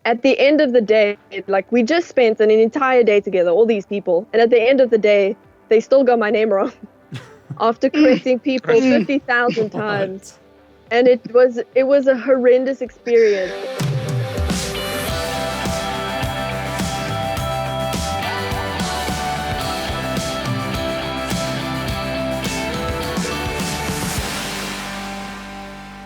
at the end of the day, like we just spent an entire day together, all these people, and at the end of the day, they still got my name wrong after correcting people 50,000 times. And it was a horrendous experience.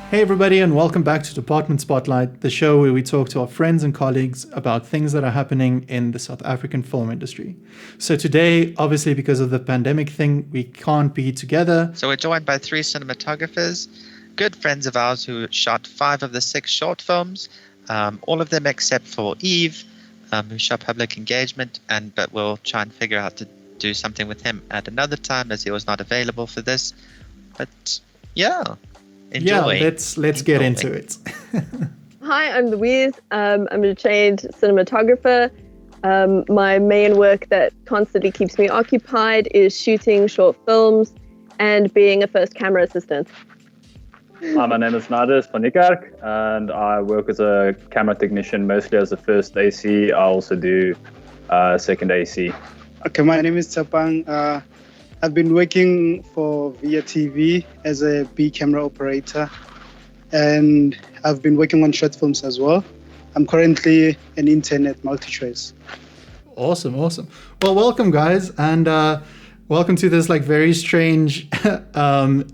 Hey everybody, and welcome back to Department Spotlight, the show where we talk to our friends and colleagues about things that are happening in the South African film industry. So today, obviously because of the pandemic thing, we can't be together. So we're joined by 3 cinematographers, good friends of ours who shot 5 of the 6 short films, all of them except for Eve, who shot Public Engagement, but we'll try and figure out to do something with him at another time as he was not available for this. But yeah. Enjoy. Yeah, let's get into it. Hi, I'm Louise. I'm a trained cinematographer. My main work that constantly keeps me occupied is shooting short films and being a first camera assistant. Hi, my name is Nadis van Niekerk, and I work as a camera technician, mostly as a first AC. I also do second AC. Okay, my name is Tsapang. I've been working for Via TV as a B camera operator, and I've been working on short films as well. I'm currently an intern at MultiChoice. Awesome. Well, welcome guys, and welcome to this very strange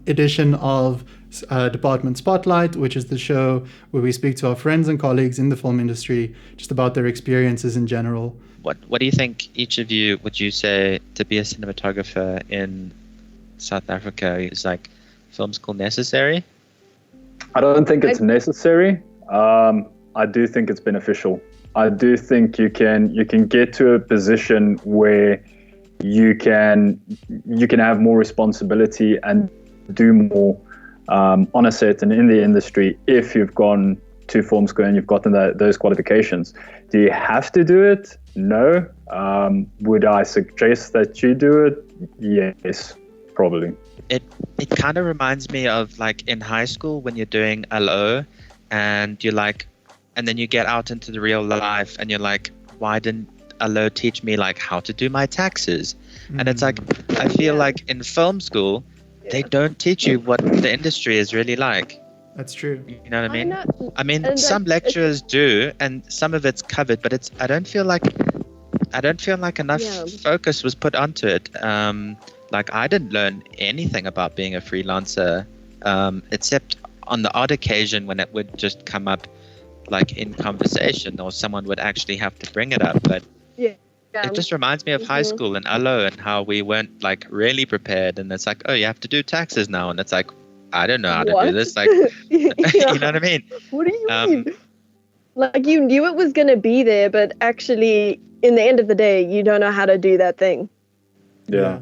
edition of Department Spotlight, which is the show where we speak to our friends and colleagues in the film industry just about their experiences in general. What do you think each of you would you say to be a cinematographer in South Africa? Is film school necessary? I don't think it's necessary. I do think it's beneficial. I do think you can get to a position where you can have more responsibility and do more on a set and in the industry if you've gone to film school and you've gotten those qualifications. Do you have to do it? No. Would I suggest that you do it? Yes, probably. It kind of reminds me of in high school when you're doing LO and you're and then you get out into the real life and you're like, why didn't LO teach me how to do my taxes? And it's I feel like in film school, they don't teach you what the industry is really like. That's true. You know what I mean? Some lecturers do, and some of it's covered, but I don't feel like enough focus was put onto it. I didn't learn anything about being a freelancer, except on the odd occasion when it would just come up, in conversation, or someone would actually have to bring it up. But it just reminds me of high school and LO and how we weren't really prepared. And it's oh, you have to do taxes now, and it's I don't know how to do this. You know what I mean? What do you mean? You knew it was going to be there, but actually, in the end of the day, you don't know how to do that thing. Yeah.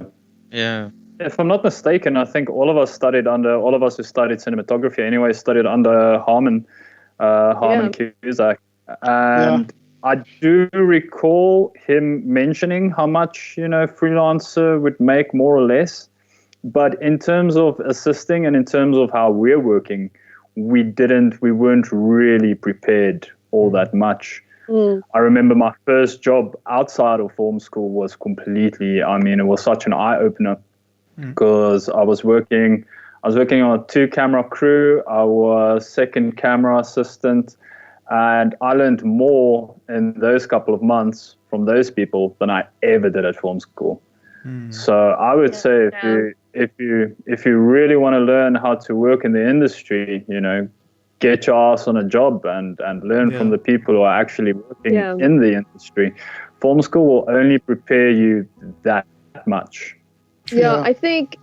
If I'm not mistaken, I think all of us who studied cinematography anyway studied under Harmon Cusack. And I do recall him mentioning how much, freelancer would make more or less. But in terms of assisting and in terms of how we're working, we weren't really prepared all that much. I remember my first job outside of film school was it was such an eye-opener because I was working on a 2-camera crew. I was second camera assistant, and I learned more in those couple of months from those people than I ever did at film school. So I would say if you really want to learn how to work in the industry, get your ass on a job and learn from the people who are actually working in the industry. Film school will only prepare you that much. I think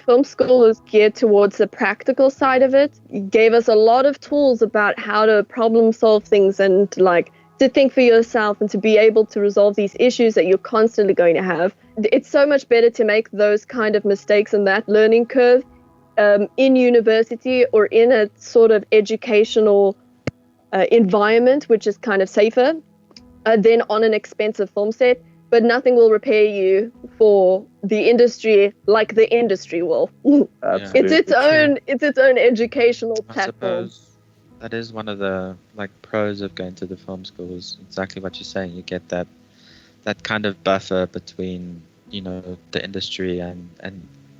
film school is geared towards the practical side of it. It gave us a lot of tools about how to problem solve things and to think for yourself and to be able to resolve these issues that you're constantly going to have. It's so much better to make those kind of mistakes in that learning curve in university or in a sort of educational environment, which is kind of safer than on an expensive film set. But nothing will repair you for the industry like the industry will. It's its own educational platform. That is one of the like pros of going to the film school is exactly what you're saying. You get that kind of buffer between, you know, the industry and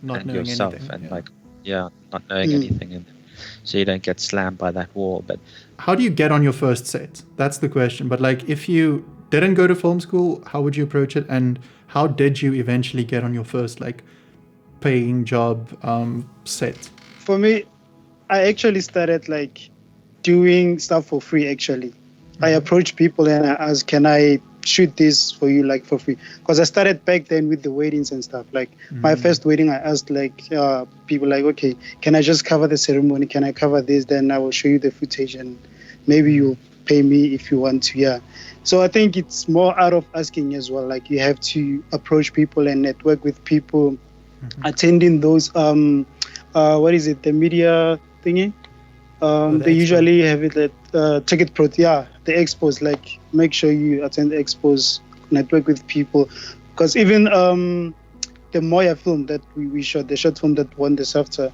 yourself, anything, and not knowing anything, and so you don't get slammed by that wall. But how do you get on your first set? That's the question. But like, if you didn't go to film school, how would you approach it, and how did you eventually get on your first like paying job set? For me, I actually started like doing stuff for free. Actually, I approached people and I asked, "Can I shoot this for you like for free?" Because I started back then with the weddings and stuff. Like my first wedding, I asked like people like, "Okay, can I just cover the ceremony? Can I cover this? Then I will show you the footage and maybe you'll pay me if you want to." Yeah. So I think it's more out of asking as well. Like you have to approach people and network with people, attending those what is it, the media thingy? They usually have it at Ticket Pro. Yeah, the expos. Like make sure you attend the expos, network with people, because even the Moya film that we shot, the short film that won the SAFTA,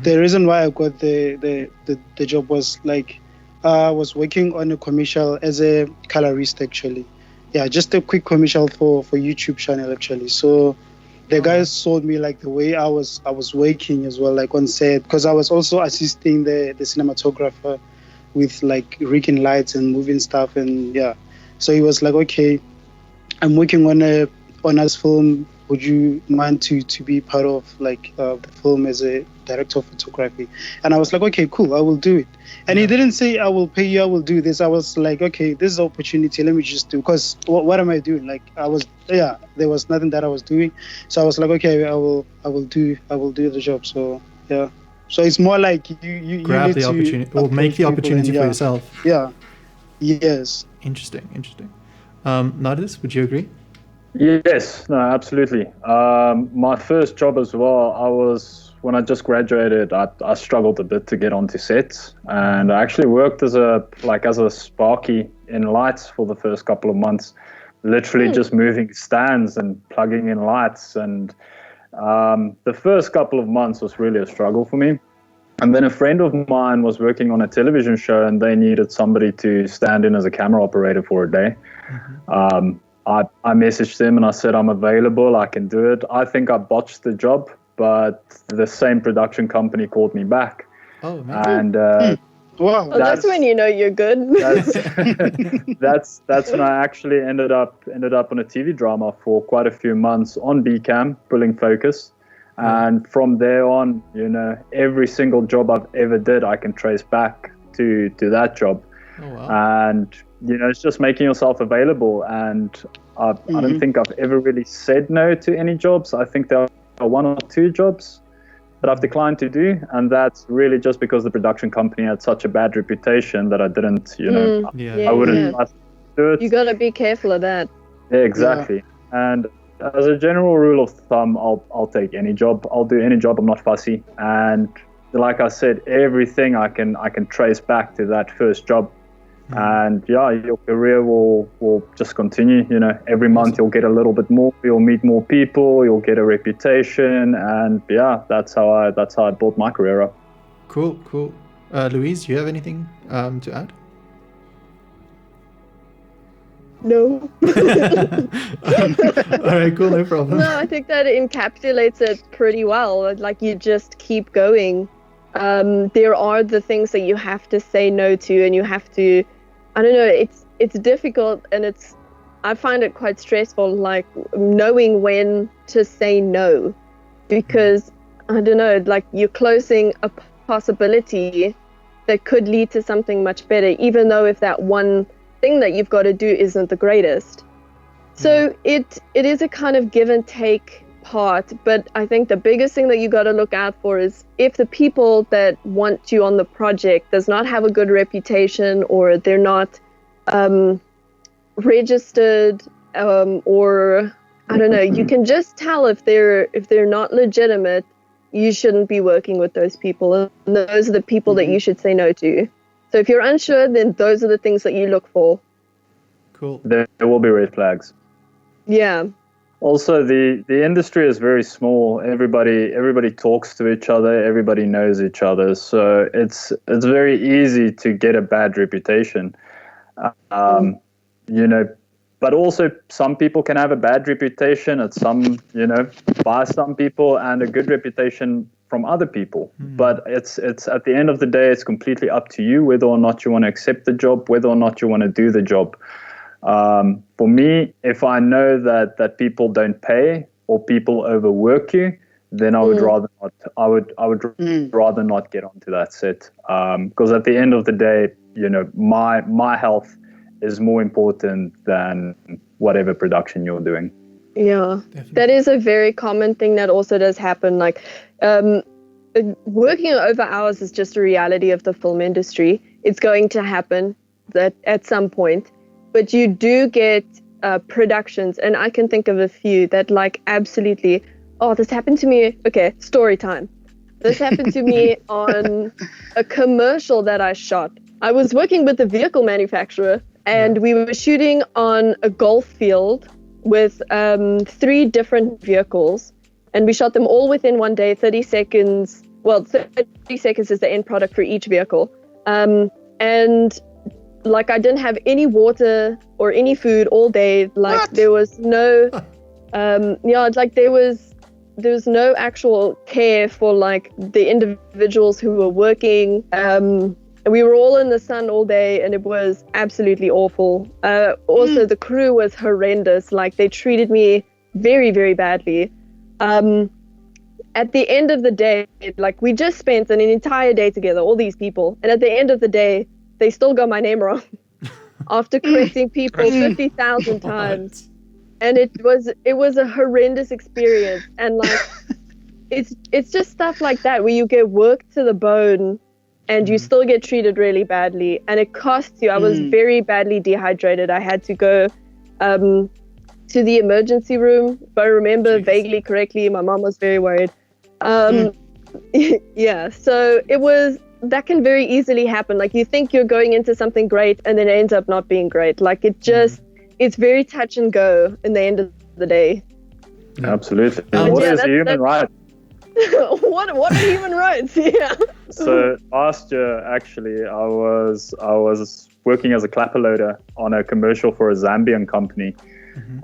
the reason why I got the job was like I was working on a commercial as a colorist actually. Yeah, just a quick commercial for YouTube channel actually. So the guys sold me like the way I was working as well, like on set, because I was also assisting the cinematographer with like rigging lights and moving stuff, and yeah. So he was like, "Okay, I'm working on a honors film. Would you mind to be part of like the film as a director of photography?" And I was like, "Okay, cool, I will do it." And he didn't say, "I will pay you, I will do this." I was like, "Okay, this is an opportunity, let me just do." Because what am I doing? Like there was nothing that I was doing. So I was like, "Okay, I will do the job." So yeah. So it's more like you grab need the opportunity or make the opportunity for yourself. Yeah. Yes. Interesting. Nardis, would you agree? Yes, no, absolutely. My first job as well, when I just graduated, I struggled a bit to get onto sets, and I actually worked as a sparky in lights for the first couple of months, literally just moving stands and plugging in lights. And the first couple of months was really a struggle for me. And then a friend of mine was working on a television show, and they needed somebody to stand in as a camera operator for a day. I messaged them and I said, "I'm available, I can do it." I think I botched the job, but the same production company called me back. Oh, man. And wow, that's when you know you're good. That's when I actually ended up on a TV drama for quite a few months on B-cam, pulling focus. And from there on, you know, every single job I've ever did, I can trace back to that job. Oh, wow. And you know, it's just making yourself available. And I don't think I've ever really said no to any jobs. I think there are one or two jobs that I've declined to do, and that's really just because the production company had such a bad reputation that I didn't, you know, I wouldn't trust to do it. You gotta be careful of that. Yeah, exactly. Yeah. And as a general rule of thumb, I'll take any job. I'll do any job. I'm not fussy. And like I said, everything I can trace back to that first job. And yeah, your career will just continue. You know, every month you'll get a little bit more. You'll meet more people. You'll get a reputation, and yeah, that's how I built my career up. Cool. Louise, do you have anything to add? No. All right, cool, no problem. No, I think that encapsulates it pretty well. Like, you just keep going. There are the things that you have to say no to, and you have to, I don't know, it's difficult, and I find it quite stressful, like knowing when to say no, because I don't know, like you're closing a possibility that could lead to something much better, even though if that one thing that you've got to do isn't the greatest. So it is a kind of give and take part, but I think the biggest thing that you got to look out for is if the people that want you on the project does not have a good reputation, or they're not registered, or I don't know, you can just tell if they're not legitimate. You shouldn't be working with those people, and those are the people that you should say no to. So if you're unsure, then those are the things that you look for. Cool. There will be red flags. Yeah. Also, the industry is very small. Everybody talks to each other. Everybody knows each other. So it's very easy to get a bad reputation. But also some people can have a bad reputation at by some people, and a good reputation from other people. But it's at the end of the day, it's completely up to you whether or not you want to accept the job, whether or not you want to do the job. For me, if I know that people don't pay or people overwork you, then I would rather not. I would rather not get onto that set, because at the end of the day, my health is more important than whatever production you're doing. Yeah, definitely. That is a very common thing that also does happen. Like, working over hours is just a reality of the film industry. It's going to happen that at some point, but you do get productions, and I can think of a few that like absolutely, oh, this happened to me. Okay, story time. This happened to me on a commercial that I shot. I was working with a vehicle manufacturer, and we were shooting on a golf field with 3 different vehicles, and we shot them all within one day, 30 seconds. Well, 30 seconds is the end product for each vehicle. And like, I didn't have any water or any food all day. Like, what? There was no, there was no actual care for like the individuals who were working. We were all in the sun all day, and it was absolutely awful. Also, the crew was horrendous. Like, they treated me very, very badly. At the end of the day, like, we just spent an entire day together, all these people. And at the end of the day, they still got my name wrong after correcting people 50,000 times. And it was a horrendous experience. And like, it's just stuff like that where you get worked to the bone, and you still get treated really badly, and it costs you. I was very badly dehydrated. I had to go to the emergency room, if I remember vaguely correctly. My mom was very worried. Yeah, so that can very easily happen. Like, you think you're going into something great, and then it ends up not being great. Like, it's very touch and go in the end of the day. Absolutely. What is human right? What are human rights? Yeah. So last year, actually, I was working as a clapper loader on a commercial for a Zambian company,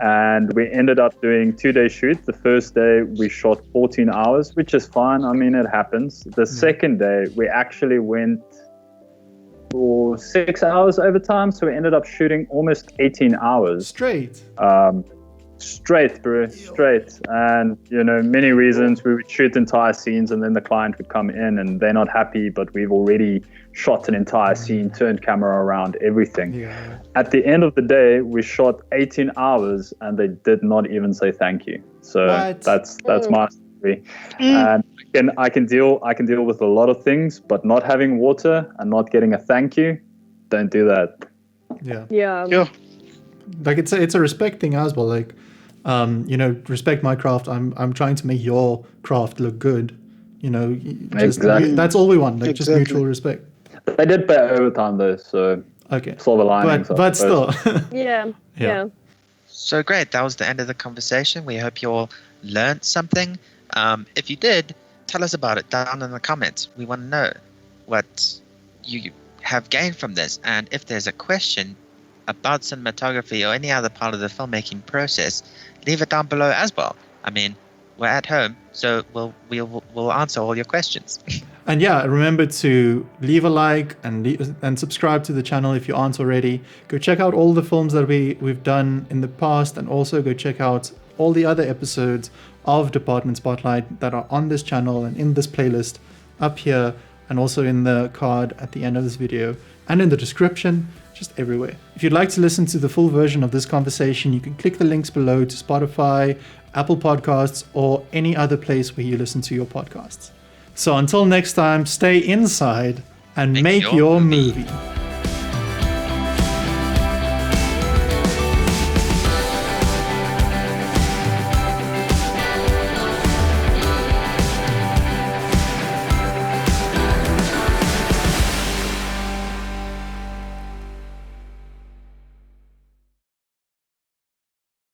and we ended up doing 2-day shoot. The first day we shot 14 hours, which is fine. I mean, it happens. The second day we actually went for 6 hours overtime, so we ended up shooting almost 18 hours straight. Straight, bro, straight. And, many reasons. We would shoot entire scenes, and then the client would come in and they're not happy, but we've already shot an entire scene, turned camera around, everything. Yeah. At the end of the day, we shot 18 hours and they did not even say thank you. So that's my story. And I can deal with a lot of things, but not having water and not getting a thank you, don't do that. Yeah. Like, it's a respect thing as well. Like, respect my craft. I'm trying to make your craft look good. Exactly. That's all we want. Like, just mutual respect. They did pay overtime though, so okay. Silver linings. But still. Yeah. So great. That was the end of the conversation. We hope you all learned something. If you did, tell us about it down in the comments. We want to know what you have gained from this, and if there's a question about cinematography or any other part of the filmmaking process, leave it down below as well. I mean, we're at home, so we'll answer all your questions. And yeah, remember to leave a like and subscribe to the channel if you aren't already. Go check out all the films that we've done in the past, and also go check out all the other episodes of Department Spotlight that are on this channel and in this playlist up here, and also in the card at the end of this video and in the description. Just everywhere. If you'd like to listen to the full version of this conversation, you can click the links below to Spotify, Apple Podcasts, or any other place where you listen to your podcasts. So until next time, stay inside and make your movie.